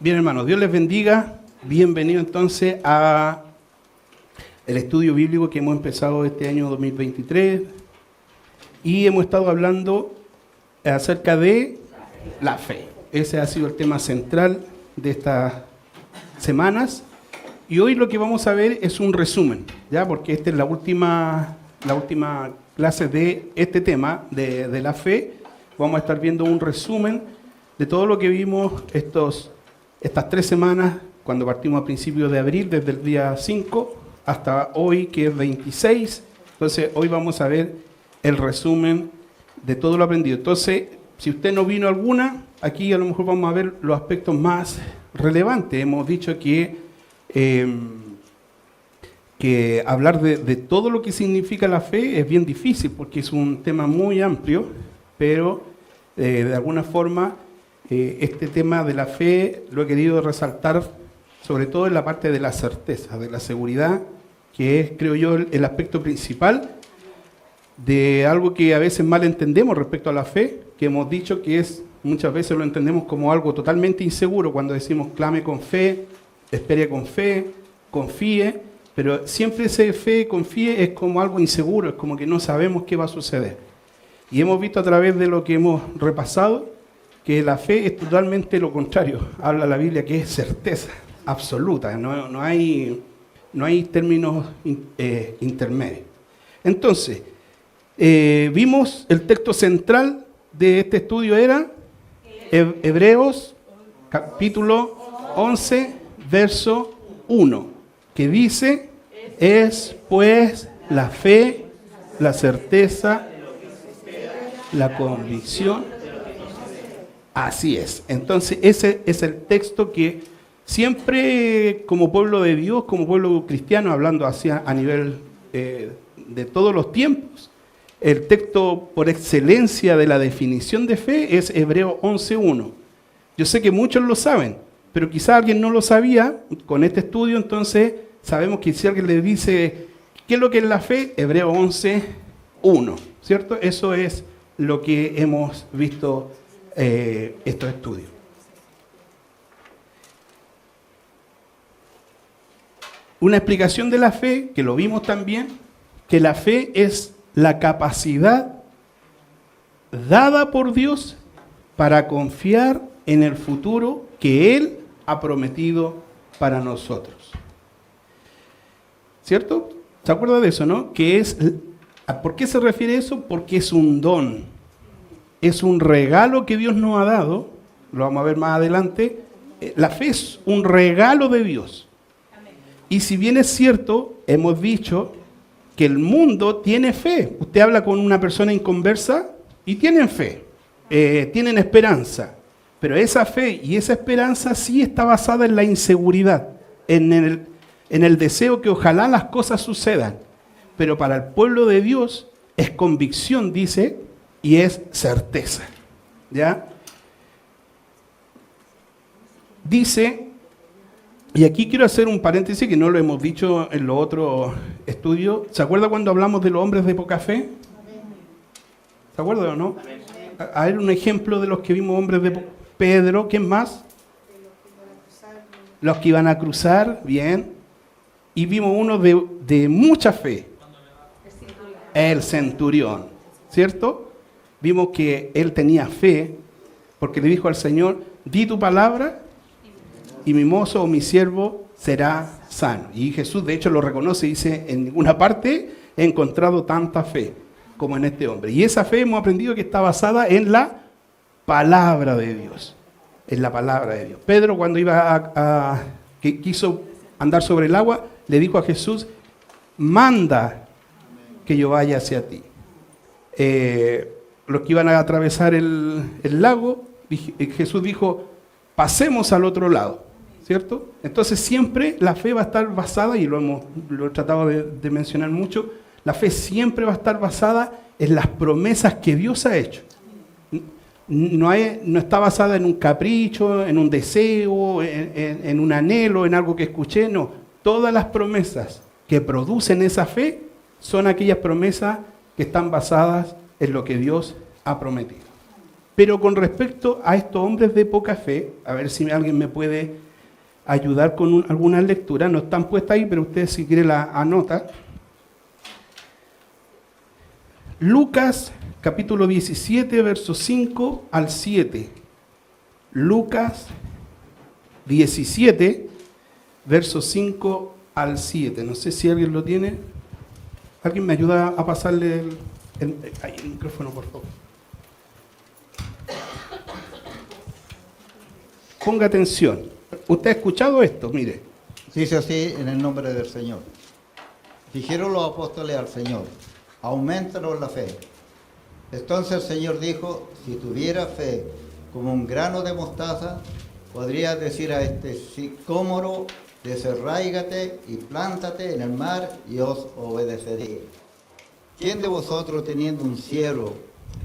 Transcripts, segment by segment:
Bien, hermanos, Dios les bendiga. Bienvenido entonces a el estudio bíblico que hemos empezado este año 2023 y hemos estado hablando acerca de la fe. Ese ha sido el tema central de estas semanas y hoy lo que vamos a ver es un resumen, ¿ya? Porque esta es la última clase de este tema de la fe. Vamos a estar viendo un resumen de todo lo que vimos estas 3 semanas, cuando partimos a principios de abril, desde el día 5 hasta hoy, que es 26. Entonces, hoy vamos a ver el resumen de todo lo aprendido. Entonces, si usted no vino a alguna, aquí a lo mejor vamos a ver los aspectos más relevantes. Hemos dicho que hablar de todo lo que significa la fe es bien difícil, porque es un tema muy amplio, pero de alguna forma este tema de la fe lo he querido resaltar sobre todo en la parte de la certeza, de la seguridad, que es, creo yo, el aspecto principal de algo que a veces mal entendemos respecto a la fe, que hemos dicho que muchas veces lo entendemos como algo totalmente inseguro cuando decimos clame con fe, espere con fe, confíe, pero siempre ese fe, confíe es como algo inseguro, es como que no sabemos qué va a suceder. Y hemos visto a través de lo que hemos repasado que la fe es totalmente lo contrario. Habla la Biblia que es certeza absoluta, no hay términos intermedios. Entonces, vimos el texto central de este estudio era Hebreos capítulo 11, verso 1, que dice, es pues la fe, la certeza, la convicción. Así es. Entonces, ese es el texto que siempre como pueblo de Dios, como pueblo cristiano, hablando a nivel de todos los tiempos, el texto por excelencia de la definición de fe es Hebreos 11.1. Yo sé que muchos lo saben, pero quizá alguien no lo sabía. Con este estudio, entonces, sabemos que si alguien le dice, ¿qué es lo que es la fe? Hebreos 11.1, ¿cierto? Eso es lo que hemos visto estos estudios. Una explicación de la fe, que lo vimos también, que la fe es la capacidad dada por Dios para confiar en el futuro que Él ha prometido para nosotros. ¿Cierto? ¿Se acuerda de eso, no? ¿Por qué se refiere a eso? Porque es un don. Es un regalo que Dios nos ha dado, lo vamos a ver más adelante. La fe es un regalo de Dios. Y si bien es cierto, hemos dicho que el mundo tiene fe. Usted habla con una persona inconversa y tienen fe, tienen esperanza. Pero esa fe y esa esperanza sí está basada en la inseguridad, en el deseo que ojalá las cosas sucedan. Pero para el pueblo de Dios es convicción, dice, y es certeza, ¿ya? Dice, y aquí quiero hacer un paréntesis que no lo hemos dicho en los otros estudios. ¿Se acuerda cuando hablamos de los hombres de poca fe? ¿Se acuerda o no? A ver, un ejemplo de los que vimos hombres de Pedro, ¿quién más? Los que iban a cruzar, bien. Y vimos uno de mucha fe, el centurión, ¿cierto? Vimos que él tenía fe, porque le dijo al Señor, di tu palabra y mi mozo o mi siervo será sano. Y Jesús de hecho lo reconoce y dice, en ninguna parte he encontrado tanta fe como en este hombre. Y esa fe hemos aprendido que está basada en la palabra de Dios. En la palabra de Dios. Pedro, cuando que quiso andar sobre el agua, le dijo a Jesús, manda que yo vaya hacia ti. Los que iban a atravesar el lago, Jesús dijo, pasemos al otro lado, ¿cierto? Entonces siempre la fe va a estar basada, y lo he tratado de mencionar mucho, la fe siempre va a estar basada en las promesas que Dios ha hecho. No está basada en un capricho, en un deseo, en un anhelo, en algo que escuché, no. Todas las promesas que producen esa fe son aquellas promesas que están basadas en lo que Dios ha prometido. Pero con respecto a estos hombres de poca fe, a ver si alguien me puede ayudar con alguna lectura, no están puestas ahí, pero ustedes si quieren la anotan. Lucas capítulo 17, versos 5 al 7. Lucas 17, versos 5 al 7. No sé si alguien lo tiene. ¿Alguien me ayuda a pasarle el micrófono, por favor? Ponga atención. ¿Usted ha escuchado esto? Mire. Dice así en el nombre del Señor. Dijeron los apóstoles al Señor: aumentanos la fe. Entonces el Señor dijo: si tuviera fe como un grano de mostaza, podrías decir a este sicómoro: desarráigate y plántate en el mar, y os obedeceré. ¿Quién de vosotros, teniendo un siervo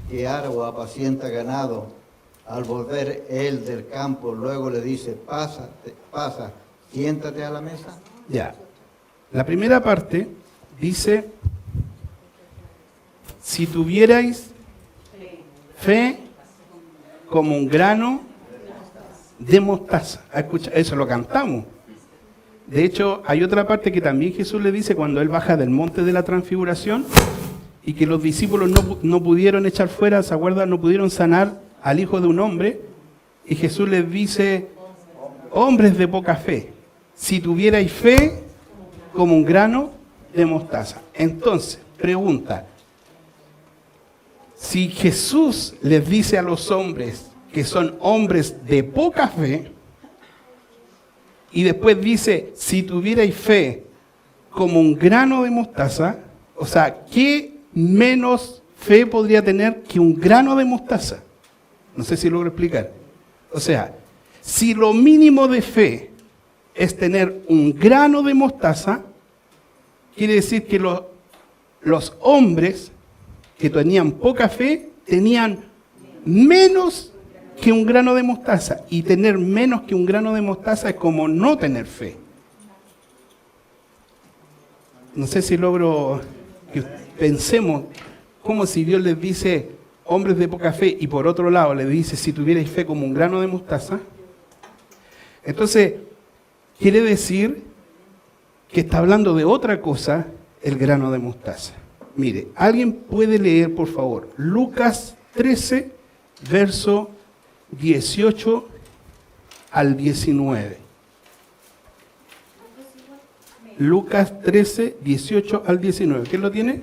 que ara o apacienta ganado, al volver él del campo, luego le dice: pasa, siéntate a la mesa? Ya. La primera parte dice: si tuvierais fe como un grano de mostaza. Escucha, eso lo cantamos. De hecho, hay otra parte que también Jesús le dice cuando Él baja del monte de la transfiguración y que los discípulos no pudieron echar fuera, ¿se acuerdan? No pudieron sanar al hijo de un hombre. Y Jesús les dice: hombres de poca fe, si tuvierais fe como un grano de mostaza. Entonces, pregunta: si Jesús les dice a los hombres que son hombres de poca fe, y después dice, si tuvierais fe como un grano de mostaza, o sea, ¿qué menos fe podría tener que un grano de mostaza? No sé si logro explicar. O sea, si lo mínimo de fe es tener un grano de mostaza, quiere decir que los hombres que tenían poca fe tenían menos que un grano de mostaza, y tener menos que un grano de mostaza es como no tener fe. No sé si logro que pensemos como si Dios les dice hombres de poca fe y por otro lado les dice si tuvierais fe como un grano de mostaza. Entonces quiere decir que está hablando de otra cosa el grano de mostaza. Mire, ¿alguien puede leer por favor Lucas 13 verso 18 al 19. Lucas 13, 18 al 19. ¿Quién lo tiene?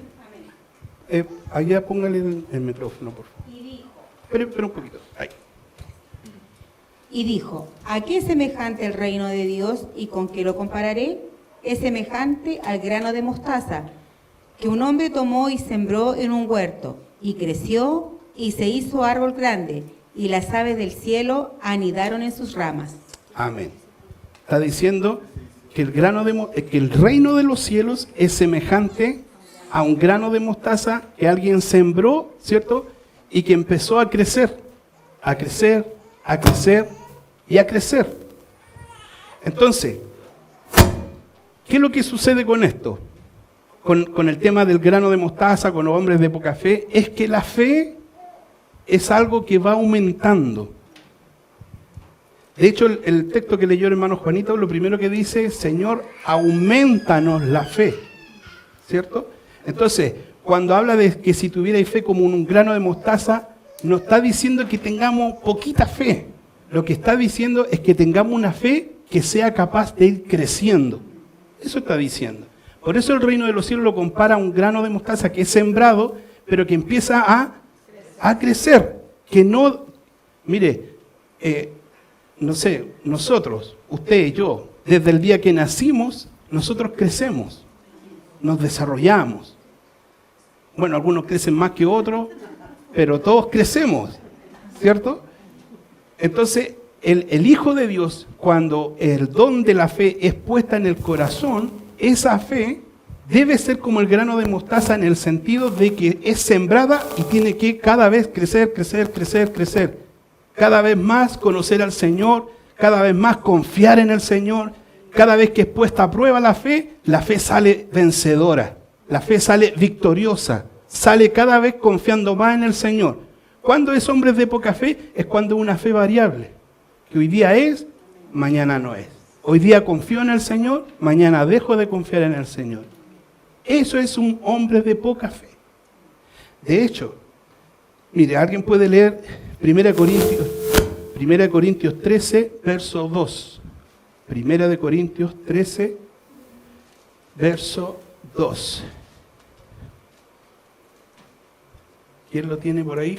Allá póngale el micrófono, por favor. Y dijo, Espera un poquito. Ahí. y dijo: ¿a qué es semejante el reino de Dios y con qué lo compararé? Es semejante al grano de mostaza, que un hombre tomó y sembró en un huerto, y creció y se hizo árbol grande, y las aves del cielo anidaron en sus ramas. Amén. Está diciendo que que el reino de los cielos es semejante a un grano de mostaza que alguien sembró, ¿cierto? Y que empezó a crecer, a crecer, a crecer y a crecer. Entonces, ¿qué es lo que sucede con esto? Con el tema del grano de mostaza, con los hombres de poca fe, es que la fe es algo que va aumentando. De hecho, el texto que leyó el hermano Juanito, lo primero que dice: Señor, aumentanos la fe, ¿cierto? Entonces, cuando habla de que si tuvierais fe como un grano de mostaza, no está diciendo que tengamos poquita fe. Lo que está diciendo es que tengamos una fe que sea capaz de ir creciendo. Eso está diciendo. Por eso el reino de los cielos lo compara a un grano de mostaza que es sembrado, pero que empieza a crecer. Que no, mire, no sé, nosotros, usted y yo, desde el día que nacimos, nosotros crecemos, nos desarrollamos. Bueno, algunos crecen más que otros, pero todos crecemos, ¿cierto? Entonces, el Hijo de Dios, cuando el don de la fe es puesta en el corazón, esa fe debe ser como el grano de mostaza en el sentido de que es sembrada y tiene que cada vez crecer, crecer, crecer, crecer. Cada vez más conocer al Señor, cada vez más confiar en el Señor. Cada vez que es puesta a prueba la fe sale vencedora, la fe sale victoriosa, sale cada vez confiando más en el Señor. ¿Cuándo es hombres de poca fe? Es cuando una fe variable, que hoy día es, mañana no es. Hoy día confío en el Señor, mañana dejo de confiar en el Señor. Eso es un hombre de poca fe. De hecho, mire, alguien puede leer 1 Corintios 13, verso 2. 1 Corintios 13, verso 2. ¿Quién lo tiene por ahí?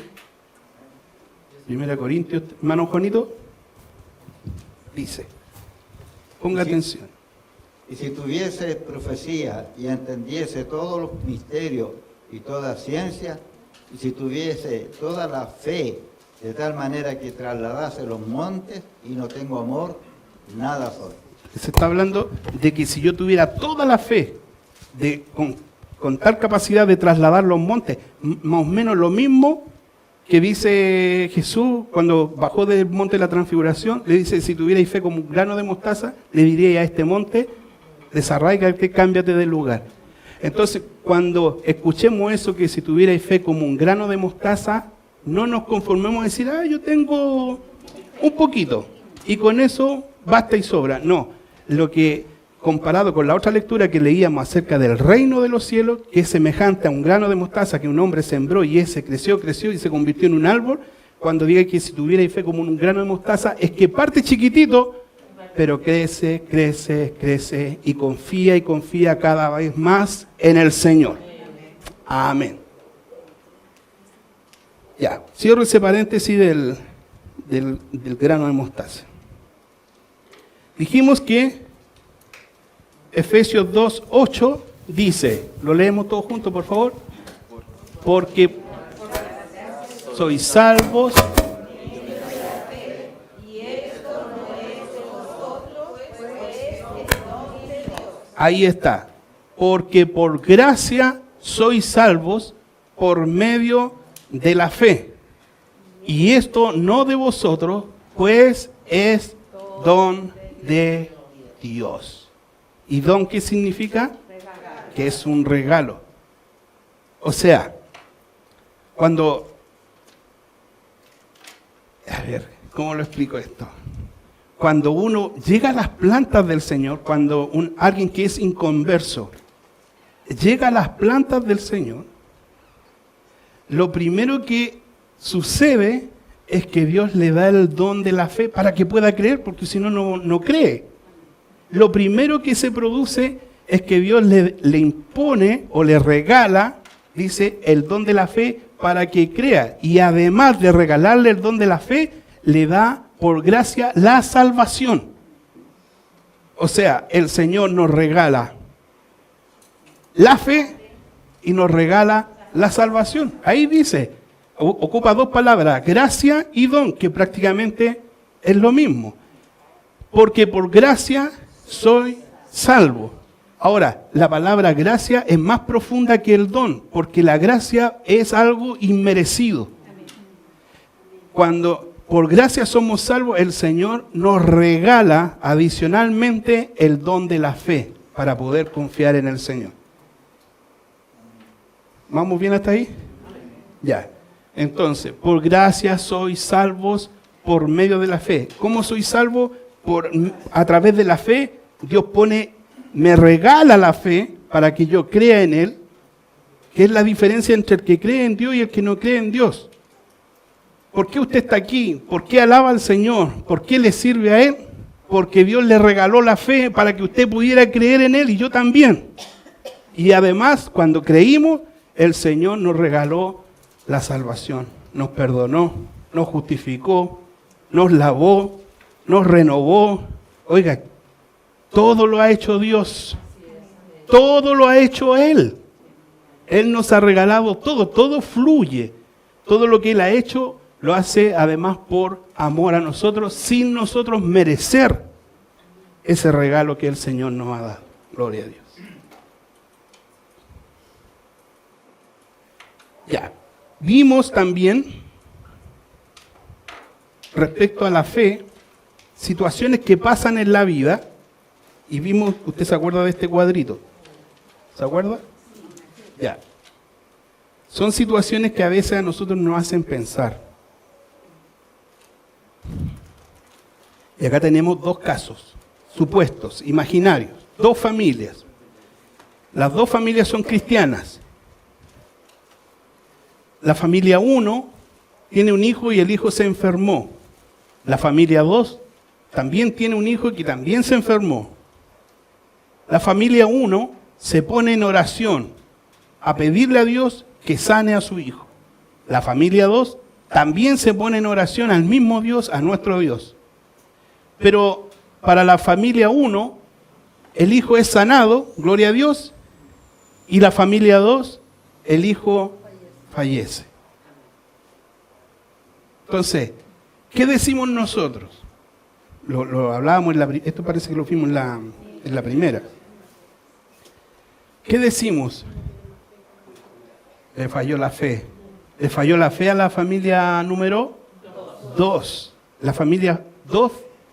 1 Corintios, hermano Juanito, dice, ponga atención. Y si tuviese profecía y entendiese todos los misterios y toda ciencia, y si tuviese toda la fe de tal manera que trasladase los montes y no tengo amor, nada soy. Se está hablando de que si yo tuviera toda la fe con tal capacidad de trasladar los montes, más o menos lo mismo que dice Jesús cuando bajó del monte de la transfiguración, le dice, si tuvierais fe como un grano de mostaza, le diría a este monte, desarráigate, cámbiate de lugar. Entonces, cuando escuchemos eso, que si tuvierais fe como un grano de mostaza, no nos conformemos a decir, yo tengo un poquito, y con eso basta y sobra. No, lo que, comparado con la otra lectura que leíamos acerca del reino de los cielos, que es semejante a un grano de mostaza que un hombre sembró y ese creció y se convirtió en un árbol, cuando diga que si tuvierais fe como un grano de mostaza, es que parte chiquitito, pero crece, crece, crece y confía cada vez más en el Señor. Amén. Ya, cierro ese paréntesis del grano de mostaza. Dijimos que Efesios 2:8 dice, lo leemos todos juntos, por favor, porque sois salvos. Ahí está, porque por gracia sois salvos por medio de la fe. Y esto no de vosotros, pues es don de Dios. ¿Y don qué significa? Que es un regalo. O sea, cuando... A ver, ¿cómo lo explico esto? Cuando uno llega a las plantas del Señor, cuando alguien que es inconverso llega a las plantas del Señor, lo primero que sucede es que Dios le da el don de la fe para que pueda creer, porque si no, no cree. Lo primero que se produce es que Dios le impone o le regala, dice, el don de la fe para que crea. Y además de regalarle el don de la fe, le da por gracia la salvación. O sea, el Señor nos regala la fe y nos regala la salvación. Ahí dice, ocupa dos palabras, gracia y don, que prácticamente es lo mismo. Porque por gracia soy salvo. Ahora, la palabra gracia es más profunda que el don, porque la gracia es algo inmerecido. Cuando por gracia somos salvos, el Señor nos regala adicionalmente el don de la fe para poder confiar en el Señor. ¿Vamos bien hasta ahí? Ya. Entonces, por gracia sois salvos por medio de la fe. ¿Cómo soy salvo? A través de la fe, Dios me regala la fe para que yo crea en Él, que es la diferencia entre el que cree en Dios y el que no cree en Dios. ¿Por qué usted está aquí? ¿Por qué alaba al Señor? ¿Por qué le sirve a Él? Porque Dios le regaló la fe para que usted pudiera creer en Él y yo también. Y además, cuando creímos, el Señor nos regaló la salvación. Nos perdonó, nos justificó, nos lavó, nos renovó. Oiga, todo lo ha hecho Dios. Todo lo ha hecho Él. Él nos ha regalado todo, todo fluye. Todo lo que Él ha hecho lo hace además por amor a nosotros, sin nosotros merecer ese regalo que el Señor nos ha dado. Gloria a Dios. Ya, vimos también, respecto a la fe, situaciones que pasan en la vida, y vimos, ¿usted se acuerda de este cuadrito? ¿Se acuerda? Ya. Son situaciones que a veces a nosotros nos hacen pensar. Y acá tenemos dos casos, supuestos, imaginarios, dos familias. Las dos familias son cristianas. La familia 1 tiene un hijo y el hijo se enfermó. La familia 2 también tiene un hijo que también se enfermó. La familia 1 se pone en oración a pedirle a Dios que sane a su hijo. La familia 2 también se pone en oración al mismo Dios, a nuestro Dios. Pero para la familia 1, el hijo es sanado, gloria a Dios, y la familia 2, el hijo fallece. Entonces, ¿qué decimos nosotros? Lo hablábamos, esto parece que lo vimos en la primera. ¿Qué decimos? Le falló la fe. Le falló la fe a la familia número 2. La familia 2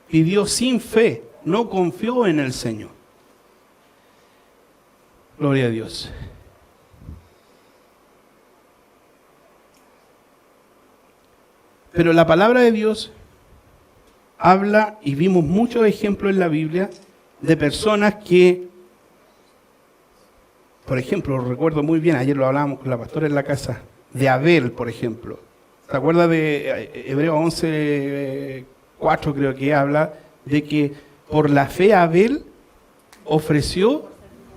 pidió sin fe, no confió en el Señor. Gloria a Dios. Pero la palabra de Dios habla, y vimos muchos ejemplos en la Biblia, de personas que, por ejemplo, recuerdo muy bien, ayer lo hablábamos con la pastora en la casa, de Abel, por ejemplo. ¿Se acuerda de Hebreos 11:4 creo que habla de que por la fe Abel ofreció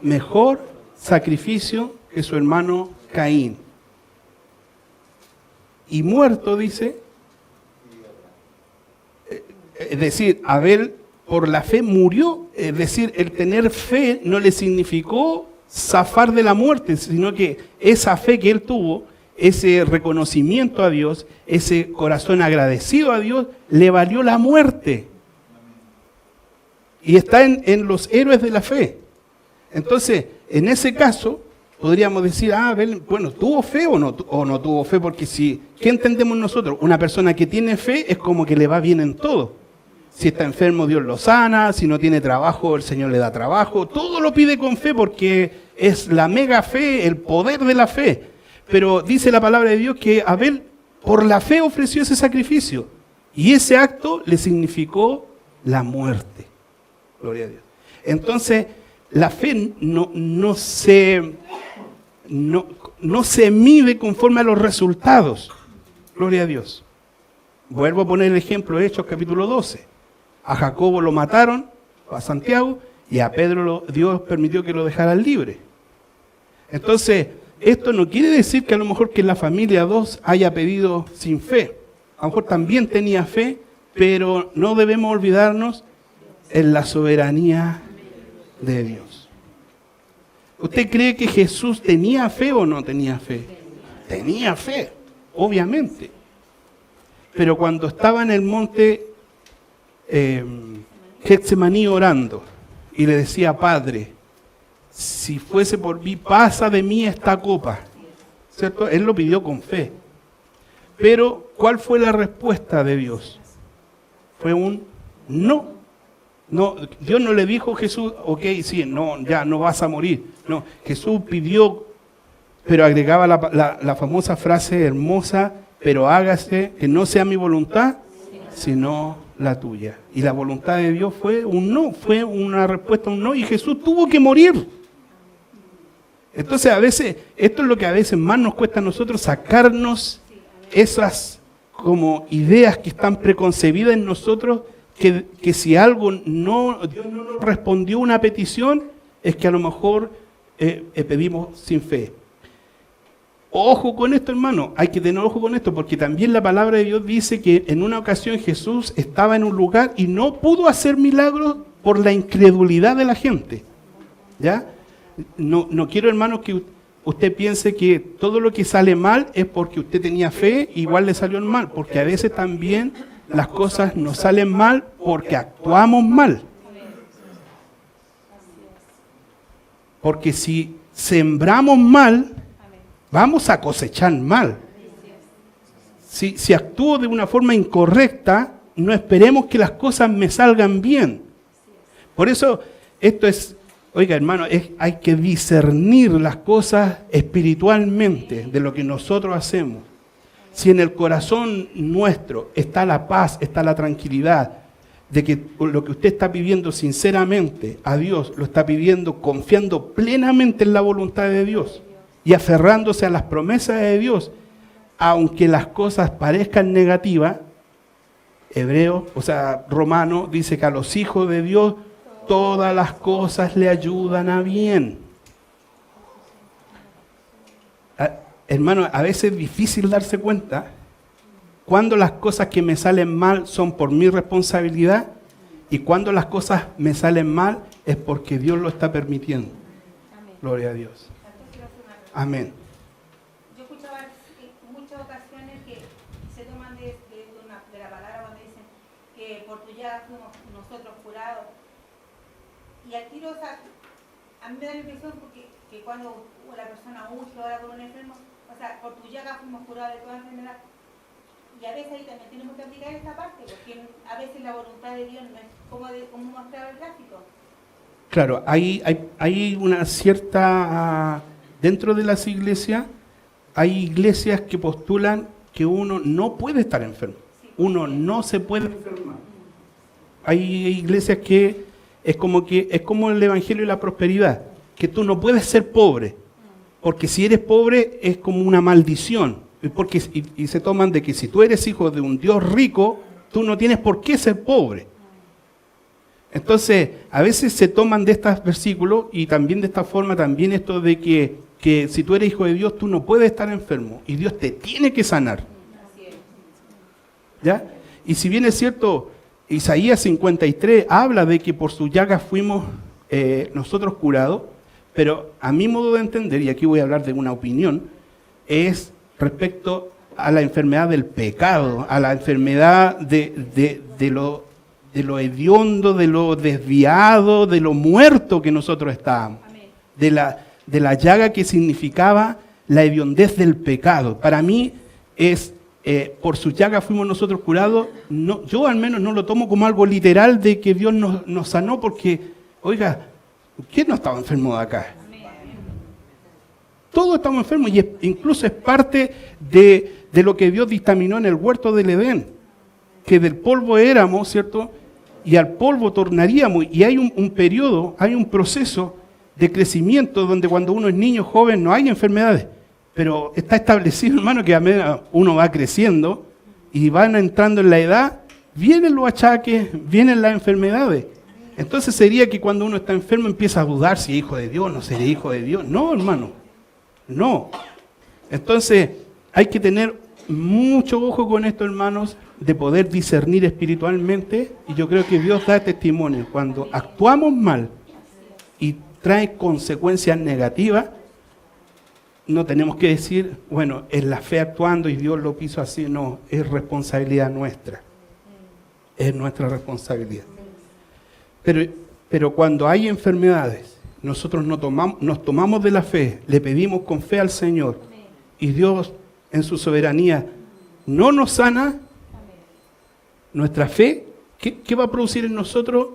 mejor sacrificio que su hermano Caín? Y muerto, dice, es decir, Abel por la fe murió, es decir, el tener fe no le significó zafar de la muerte, sino que esa fe que él tuvo, ese reconocimiento a Dios, ese corazón agradecido a Dios, le valió la muerte. Y está en los héroes de la fe. Entonces, en ese caso, podríamos decir, Abel, bueno, ¿tuvo fe o no tuvo fe? Porque ¿qué entendemos nosotros? Una persona que tiene fe es como que le va bien en todo. Si está enfermo, Dios lo sana. Si no tiene trabajo, el Señor le da trabajo. Todo lo pide con fe porque es la mega fe, el poder de la fe. Pero dice la palabra de Dios que Abel por la fe ofreció ese sacrificio. Y ese acto le significó la muerte. Gloria a Dios. Entonces, la fe no se mide conforme a los resultados. Gloria a Dios. Vuelvo a poner el ejemplo de Hechos capítulo 12. A Jacobo lo mataron, a Santiago, y a Pedro Dios permitió que lo dejaran libre. Entonces, esto no quiere decir que a lo mejor que la familia 2 haya pedido sin fe. A lo mejor también tenía fe, pero no debemos olvidarnos en la soberanía de Dios. ¿Usted cree que Jesús tenía fe o no tenía fe? Tenía fe, obviamente. Pero cuando estaba en el monte Getsemaní orando y le decía, Padre, si fuese por mí, pasa de mí esta copa. ¿Cierto? Él lo pidió con fe. Pero, ¿cuál fue la respuesta de Dios? Fue un no. No, Dios no le dijo a Jesús, ok, sí, no, ya no vas a morir. No, Jesús pidió, pero agregaba la famosa frase hermosa, pero hágase, que no sea mi voluntad, sino la tuya. Y la voluntad de Dios fue un no, fue una respuesta a un no, y Jesús tuvo que morir. Entonces a veces, esto es lo que a veces más nos cuesta a nosotros, sacarnos esas como ideas que están preconcebidas en nosotros, que si algo Dios no nos respondió una petición, es que a lo mejor pedimos sin fe. Ojo con esto, hermano, hay que tener ojo con esto, porque también la palabra de Dios dice que en una ocasión Jesús estaba en un lugar y no pudo hacer milagros por la incredulidad de la gente. ¿Ya? No quiero, hermano, que usted piense que todo lo que sale mal es porque usted tenía fe, igual le salió mal, porque a veces también las cosas nos salen mal porque actuamos mal. Porque si sembramos mal, vamos a cosechar mal. Si actúo de una forma incorrecta, no esperemos que las cosas me salgan bien. Por eso, esto es Oiga, hermano, hay que discernir las cosas espiritualmente de lo que nosotros hacemos. Si en el corazón nuestro está la paz, está la tranquilidad, de que lo que usted está pidiendo sinceramente a Dios, lo está pidiendo confiando plenamente en la voluntad de Dios y aferrándose a las promesas de Dios, aunque las cosas parezcan negativas, Romano dice que a los hijos de Dios todas las cosas le ayudan a bien. Hermano, a veces es difícil darse cuenta cuando las cosas que me salen mal son por mi responsabilidad y cuando las cosas me salen mal es porque Dios lo está permitiendo. Amén. Gloria a Dios. Amén. Yo escuchaba en muchas ocasiones que se toman de la palabra cuando dicen que por tu llaga fuimos nosotros curados. Y al tiro, o sea, a mí me da la impresión que cuando la persona huye ahora por un enfermo, o sea, por tu llaga fuimos curados de toda enfermedad. Y a veces ahí también tenemos que aplicar esta parte, porque a veces la voluntad de Dios no es como mostraba el gráfico. Claro, hay una cierta... Dentro de las iglesias, hay iglesias que postulan que uno no puede estar enfermo. Uno no se puede enfermar. Hay iglesias que es como el evangelio de la prosperidad, que tú no puedes ser pobre, porque si eres pobre es como una maldición. Y se toman de que si tú eres hijo de un Dios rico, tú no tienes por qué ser pobre. Entonces, a veces se toman de estos versículos y también de esta forma, también esto de que si tú eres hijo de Dios, tú no puedes estar enfermo y Dios te tiene que sanar. ¿Ya? Y si bien es cierto, Isaías 53 habla de que por sus llagas fuimos nosotros curados, pero a mi modo de entender, y aquí voy a hablar de una opinión, es respecto a la enfermedad del pecado, a la enfermedad de lo hediondo, de lo desviado, de lo muerto que nosotros estábamos, de la llaga que significaba la hediondez del pecado. Para mí es, por su llaga fuimos nosotros curados. No, yo al menos no lo tomo como algo literal de que Dios nos sanó, porque, oiga, ¿quién no estaba enfermo de acá? Todos estamos enfermos y incluso es parte de lo que Dios dictaminó en el huerto del Edén, que del polvo éramos, ¿cierto? Y al polvo tornaríamos. Y hay un periodo, hay un proceso de crecimiento donde cuando uno es niño, joven, no hay enfermedades. Pero está establecido, hermano, que a medida uno va creciendo y van entrando en la edad, vienen los achaques, vienen las enfermedades. Entonces sería que cuando uno está enfermo empieza a dudar si es hijo de Dios, no seré hijo de Dios. No, hermano. No. Entonces, hay que tener mucho ojo con esto, hermanos, de poder discernir espiritualmente, y yo creo que Dios da testimonio. Cuando actuamos mal y trae consecuencias negativas, no tenemos que decir, bueno, es la fe actuando y Dios lo quiso así. No, es responsabilidad nuestra. Es nuestra responsabilidad. Pero cuando hay enfermedades, nosotros nos tomamos de la fe, le pedimos con fe al Señor, y Dios en su soberanía no nos sana, nuestra fe, ¿qué va a producir en nosotros?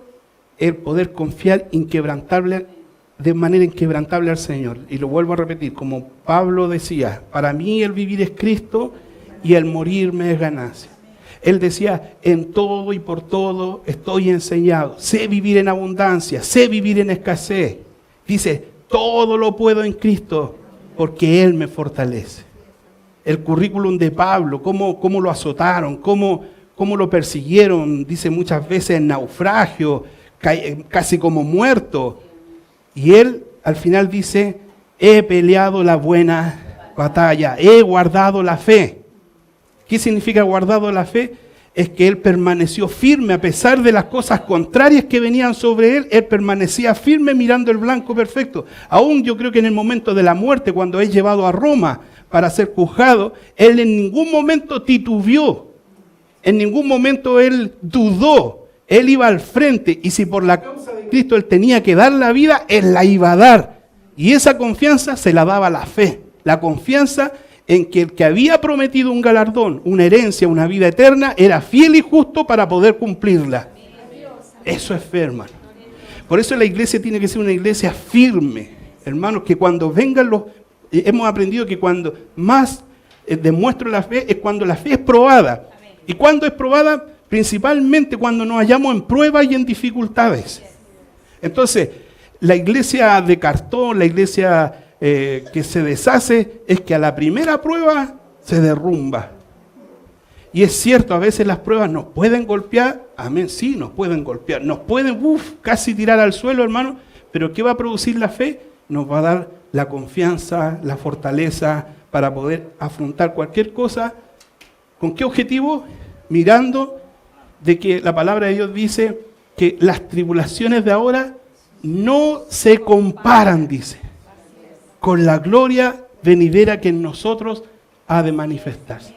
El poder confiar de manera inquebrantable al Señor. Y lo vuelvo a repetir, como Pablo decía, para mí el vivir es Cristo y el morir me es ganancia. Él decía, en todo y por todo estoy enseñado, sé vivir en abundancia, sé vivir en escasez. Dice, todo lo puedo en Cristo porque Él me fortalece. El currículum de Pablo, cómo lo azotaron, cómo lo persiguieron, dice muchas veces en naufragio, casi como muerto. Y él al final dice, he peleado la buena batalla, he guardado la fe. ¿Qué significa guardado la fe? Es que él permaneció firme a pesar de las cosas contrarias que venían sobre él. Él permanecía firme mirando el blanco perfecto. Aún yo creo que en el momento de la muerte, cuando es llevado a Roma para ser juzgado, él en ningún momento titubeó. En ningún momento él dudó. Él iba al frente, y si por la causa de Cristo él tenía que dar la vida, él la iba a dar. Y esa confianza se la daba la fe. La confianza en que el que había prometido un galardón, una herencia, una vida eterna, era fiel y justo para poder cumplirla. Eso es fe, hermano. Por eso la iglesia tiene que ser una iglesia firme. Hermanos, que cuando vengan hemos aprendido que cuando más demuestro la fe es cuando la fe es probada. ¿Y cuándo es probada? Principalmente cuando nos hallamos en pruebas y en dificultades. Entonces, la iglesia de cartón, la iglesia que se deshace, es que a la primera prueba se derrumba. Y es cierto, a veces las pruebas nos pueden golpear, amén, sí, nos pueden golpear, nos pueden casi tirar al suelo, hermano, pero ¿qué va a producir la fe? Nos va a dar la confianza, la fortaleza para poder afrontar cualquier cosa. ¿Con qué objetivo? Mirando de que la palabra de Dios dice que las tribulaciones de ahora no se comparan, dice, con la gloria venidera que en nosotros ha de manifestarse.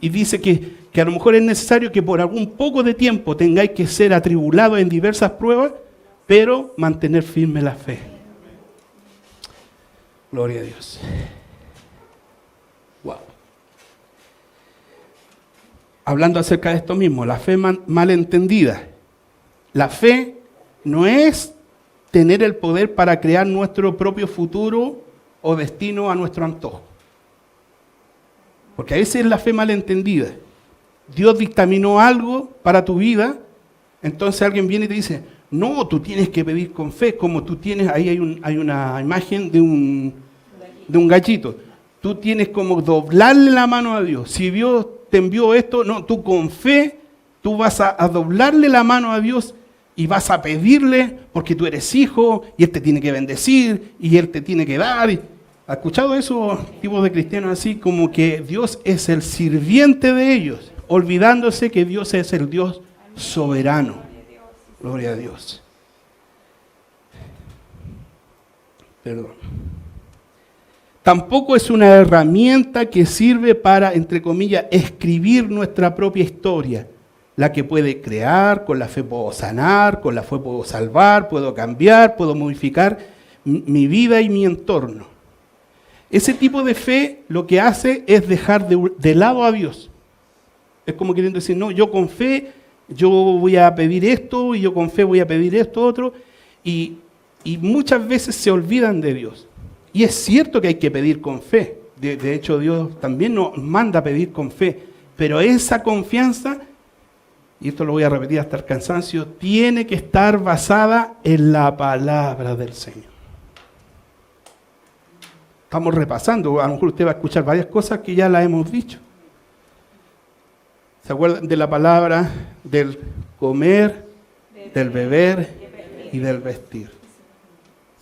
Y dice que a lo mejor es necesario que por algún poco de tiempo tengáis que ser atribulados en diversas pruebas, pero mantener firme la fe. Gloria a Dios. Wow. Hablando acerca de esto mismo, la fe mal entendida. La fe no es tener el poder para crear nuestro propio futuro o destino a nuestro antojo. Porque a veces es la fe mal entendida. Dios dictaminó algo para tu vida, entonces alguien viene y te dice, no, tú tienes que pedir con fe, como tú tienes, ahí hay una imagen de un gallito. Tú tienes como doblarle la mano a Dios. Si Dios te envió esto, no, tú con fe, tú vas a doblarle la mano a Dios y vas a pedirle, porque tú eres hijo, y Él te tiene que bendecir, y Él te tiene que dar. ¿Has escuchado esos tipos de cristianos así? Como que Dios es el sirviente de ellos, olvidándose que Dios es el Dios soberano. Gloria a Dios. Perdón. Tampoco es una herramienta que sirve para, entre comillas, escribir nuestra propia historia. La que puede crear, con la fe puedo sanar, con la fe puedo salvar, puedo cambiar, puedo modificar mi vida y mi entorno. Ese tipo de fe lo que hace es dejar de lado a Dios. Es como queriendo decir, no, yo con fe, yo voy a pedir esto, y yo con fe voy a pedir esto, otro, y muchas veces se olvidan de Dios. Y es cierto que hay que pedir con fe. De hecho, Dios también nos manda a pedir con fe. Pero esa confianza, y esto lo voy a repetir hasta el cansancio, tiene que estar basada en la palabra del Señor. Estamos repasando, a lo mejor usted va a escuchar varias cosas que ya las hemos dicho. ¿Se acuerdan de la palabra del comer, del beber y del vestir?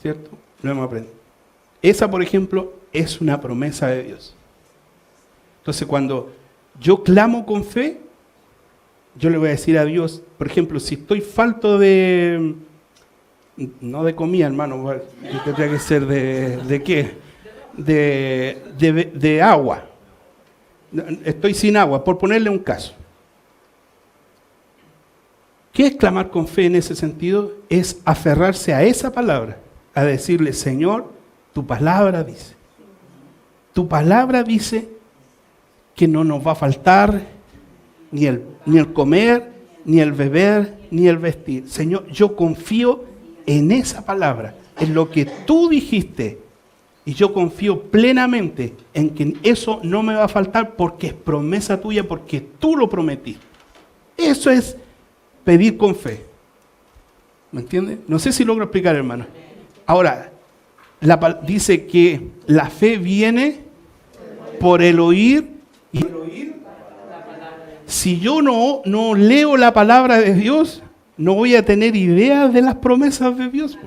¿Cierto? Lo hemos aprendido. Esa, por ejemplo, es una promesa de Dios. Entonces, cuando yo clamo con fe, yo le voy a decir a Dios, por ejemplo, si estoy falto de, no de comida, hermano, tendría que ser ¿de qué? De agua. Estoy sin agua, por ponerle un caso. ¿Qué es clamar con fe en ese sentido? Es aferrarse a esa palabra, a decirle, Señor, tu palabra dice. Tu palabra dice que no nos va a faltar ni el comer, ni el beber, ni el vestir. Señor, yo confío en esa palabra, en lo que tú dijiste. Y yo confío plenamente en que eso no me va a faltar porque es promesa tuya, porque tú lo prometiste. Eso es pedir con fe. ¿Me entiende? No sé si logro explicar, hermano. Ahora, dice que la fe viene por el oír. Y el oír, si yo no leo la palabra de Dios, no voy a tener idea de las promesas de Dios.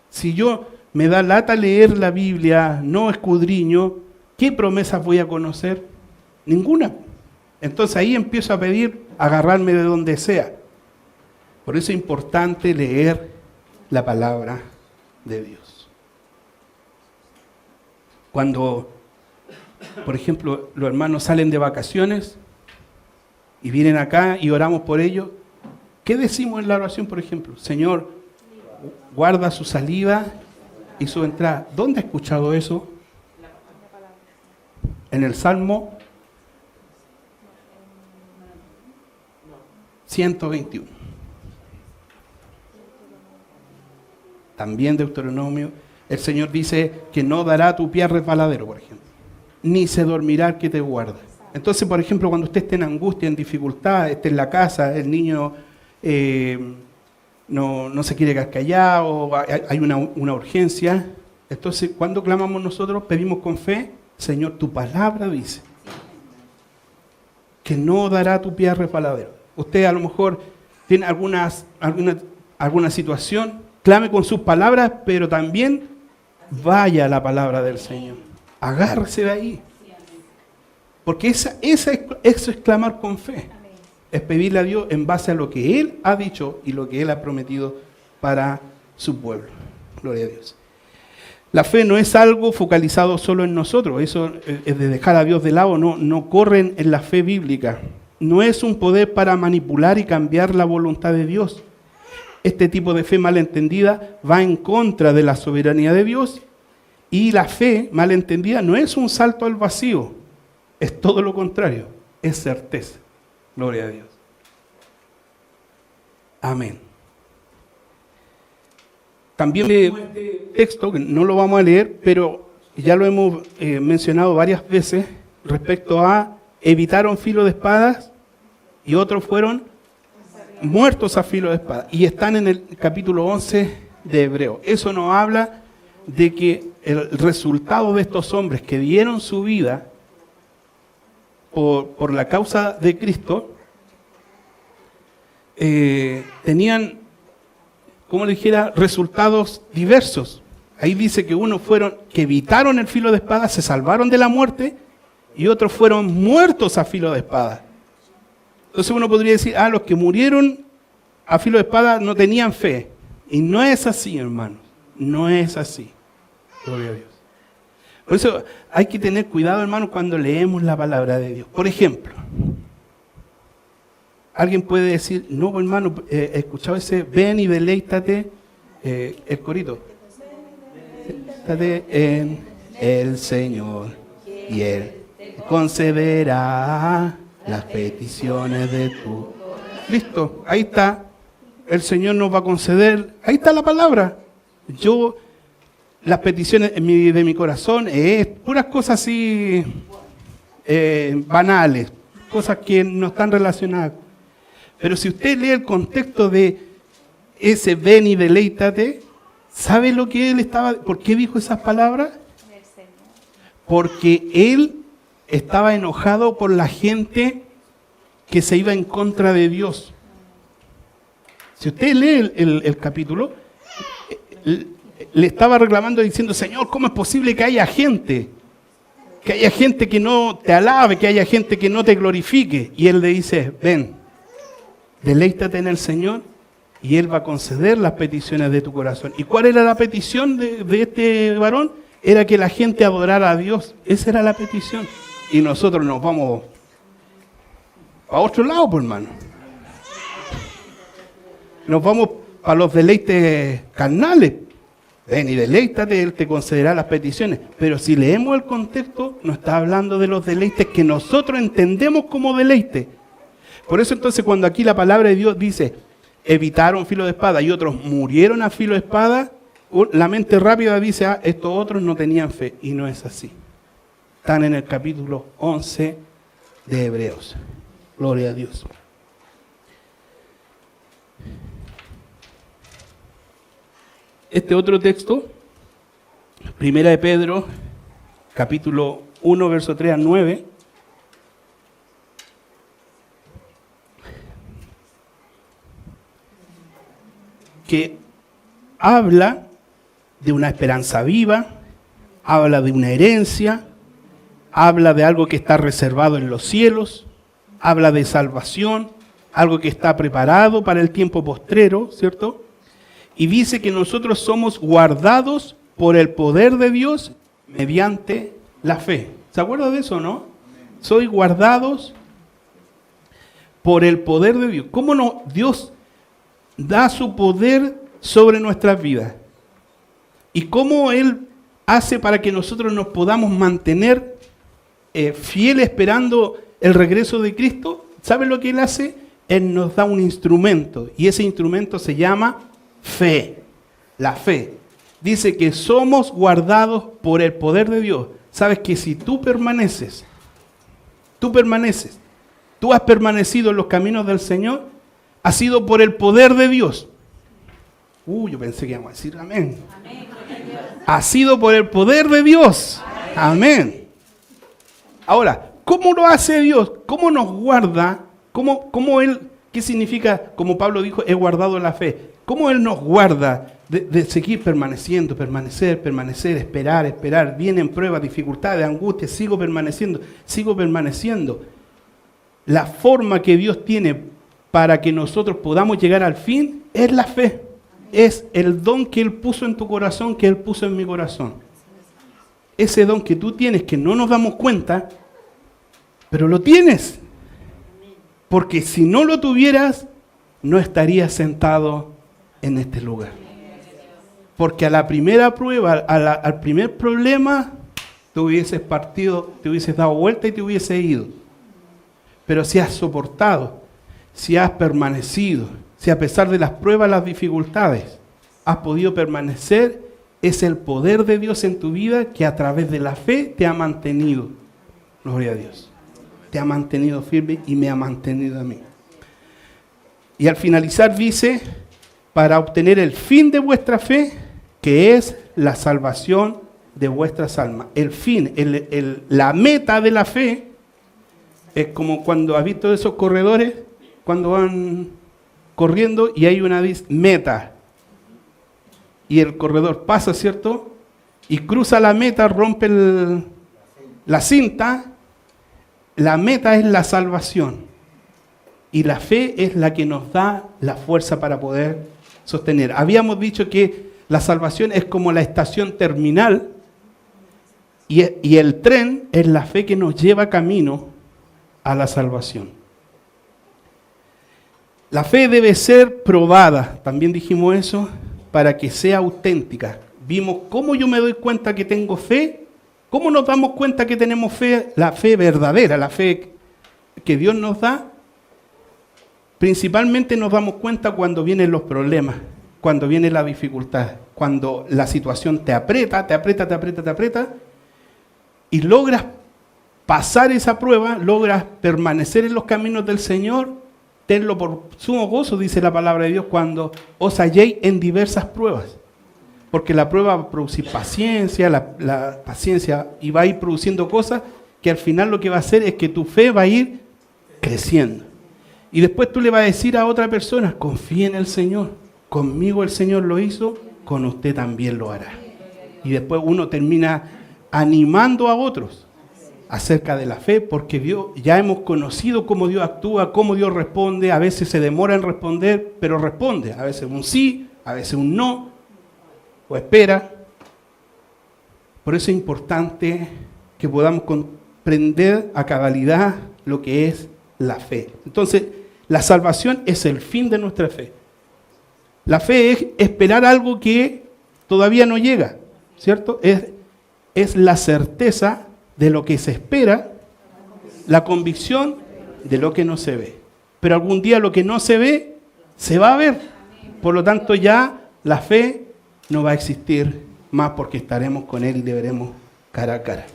Si yo me da lata leer la Biblia, no escudriño, ¿qué promesas voy a conocer? Ninguna. Entonces ahí empiezo a pedir, agarrarme de donde sea. Por eso es importante leer la palabra de Dios. Cuando, por ejemplo, los hermanos salen de vacaciones y vienen acá y oramos por ellos, ¿qué decimos en la oración, por ejemplo? Señor, guarda su salida y su entrada. ¿Dónde ha escuchado eso? ¿En el Salmo? 121. También Deuteronomio, el Señor dice que no dará tu pie a resbaladero, por ejemplo, ni se dormirá el que te guarda. Entonces, por ejemplo, cuando usted esté en angustia, en dificultad, esté en la casa, el niño no se quiere quedar callado, hay una urgencia. Entonces, cuando clamamos nosotros, pedimos con fe, Señor, tu palabra dice que no dará tu pie a resbaladero. Usted a lo mejor tiene alguna situación, clame con sus palabras, pero también vaya a la palabra del Señor. Agárrese de ahí. Porque eso es clamar con fe. Es pedirle a Dios en base a lo que Él ha dicho y lo que Él ha prometido para su pueblo. Gloria a Dios. La fe no es algo focalizado solo en nosotros. Eso es de dejar a Dios de lado. No corren en la fe bíblica. No es un poder para manipular y cambiar la voluntad de Dios. Este tipo de fe malentendida va en contra de la soberanía de Dios, y la fe malentendida no es un salto al vacío, es todo lo contrario, es certeza. Gloria a Dios. Amén. También este texto, que no lo vamos a leer, pero ya lo hemos mencionado varias veces, respecto a evitaron filo de espadas y otros fueron muertos a filo de espada. Y están en el capítulo 11 de Hebreos. Eso nos habla de que el resultado de estos hombres que dieron su vida por la causa de Cristo, tenían, como le dijera, resultados diversos. Ahí dice que unos fueron que evitaron el filo de espada, se salvaron de la muerte, y otros fueron muertos a filo de espada. Entonces uno podría decir, los que murieron a filo de espada no tenían fe. Y no es así, hermanos. No es así. Gloria a Dios. Por eso hay que tener cuidado, hermanos, cuando leemos la palabra de Dios. Por ejemplo, alguien puede decir, no, hermano, he escuchado ese, ven y deleítate, el corito. Deleítate en el Señor y Él concederá las peticiones de tu... Listo, ahí está. El Señor nos va a conceder. Ahí está la palabra. Las peticiones de mi corazón, puras cosas así banales, cosas que no están relacionadas. Pero si usted lee el contexto de ese ven y deleítate, ¿sabe lo que él estaba? ¿Por qué dijo esas palabras? Porque él estaba enojado por la gente que se iba en contra de Dios. Si usted lee el capítulo, le estaba reclamando diciendo, Señor, ¿cómo es posible que haya gente que no te alabe, que haya gente que no te glorifique? Y él le dice, ven, deleítate en el Señor y Él va a conceder las peticiones de tu corazón. ¿Y cuál era la petición de este varón? Era que la gente adorara a Dios. Esa era la petición. Y nosotros nos vamos a otro lado, pues, hermano. Nos vamos a los deleites carnales. Ven y deleítate, Él te concederá las peticiones. Pero si leemos el contexto, nos está hablando de los deleites que nosotros entendemos como deleite. Por eso entonces cuando aquí la palabra de Dios dice, evitaron filo de espada y otros murieron a filo de espada, la mente rápida dice, estos otros no tenían fe. Y no es así. Están en el capítulo 11 de Hebreos. Gloria a Dios. Este otro texto, Primera de Pedro, capítulo 1, verso 3 al 9, que habla de una esperanza viva, habla de una herencia, habla de algo que está reservado en los cielos, habla de salvación, algo que está preparado para el tiempo postrero, ¿cierto? Y dice que nosotros somos guardados por el poder de Dios mediante la fe. ¿Se acuerda de eso, no? Soy guardados por el poder de Dios. ¿Cómo no? Dios da su poder sobre nuestras vidas. ¿Y cómo Él hace para que nosotros nos podamos mantener fieles esperando el regreso de Cristo? ¿Saben lo que Él hace? Él nos da un instrumento y ese instrumento se llama fe. La fe. Dice que somos guardados por el poder de Dios. Sabes que si tú has permanecido en los caminos del Señor, ha sido por el poder de Dios. Yo pensé que íbamos a decir amén. Ha sido por el poder de Dios. Amén. Ahora, ¿cómo lo hace Dios? ¿Cómo nos guarda? ¿Cómo Él, qué significa, como Pablo dijo, he guardado la fe? ¿Cómo Él nos guarda de seguir permaneciendo, permanecer, esperar? Vienen pruebas, dificultades, angustias, sigo permaneciendo. La forma que Dios tiene para que nosotros podamos llegar al fin es la fe. Es el don que Él puso en tu corazón, que Él puso en mi corazón. Ese don que tú tienes, que no nos damos cuenta, pero lo tienes. Porque si no lo tuvieras, no estarías sentado en este lugar. Porque a la primera prueba, al primer problema, te hubieses partido, te hubieses dado vuelta y te hubieses ido. Pero si has soportado, si has permanecido, si a pesar de las pruebas, las dificultades, has podido permanecer, es el poder de Dios en tu vida que a través de la fe te ha mantenido. Gloria a Dios. Te ha mantenido firme y me ha mantenido a mí. Y al finalizar dice, para obtener el fin de vuestra fe, que es la salvación de vuestras almas. El fin, la meta de la fe, es como cuando has visto esos corredores, cuando van corriendo y hay una meta. Y el corredor pasa, ¿cierto? Y cruza la meta, rompe la cinta. La meta es la salvación. Y la fe es la que nos da la fuerza para poder sostener. Habíamos dicho que la salvación es como la estación terminal y el tren es la fe que nos lleva camino a la salvación. La fe debe ser probada, también dijimos eso, para que sea auténtica. Vimos cómo yo me doy cuenta que tengo fe, cómo nos damos cuenta que tenemos fe, la fe verdadera, la fe que Dios nos da. Principalmente nos damos cuenta cuando vienen los problemas, cuando viene la dificultad, cuando la situación te aprieta y logras pasar esa prueba, logras permanecer en los caminos del Señor. Tenlo por sumo gozo, dice la palabra de Dios, cuando os halléis en diversas pruebas. Porque la prueba va a producir paciencia, la paciencia y va a ir produciendo cosas que al final lo que va a hacer es que tu fe va a ir creciendo. Y después tú le vas a decir a otra persona, confía en el Señor. Conmigo el Señor lo hizo, con usted también lo hará. Y después uno termina animando a otros acerca de la fe, porque Dios, ya hemos conocido cómo Dios actúa, cómo Dios responde. A veces se demora en responder, pero responde. A veces un sí, a veces un no, o espera. Por eso es importante que podamos comprender a cabalidad lo que es la fe. Entonces, la salvación es el fin de nuestra fe. La fe es esperar algo que todavía no llega, ¿cierto? Es la certeza de lo que se espera, la convicción de lo que no se ve. Pero algún día lo que no se ve, se va a ver. Por lo tanto, ya la fe no va a existir más porque estaremos con Él y le veremos cara a cara.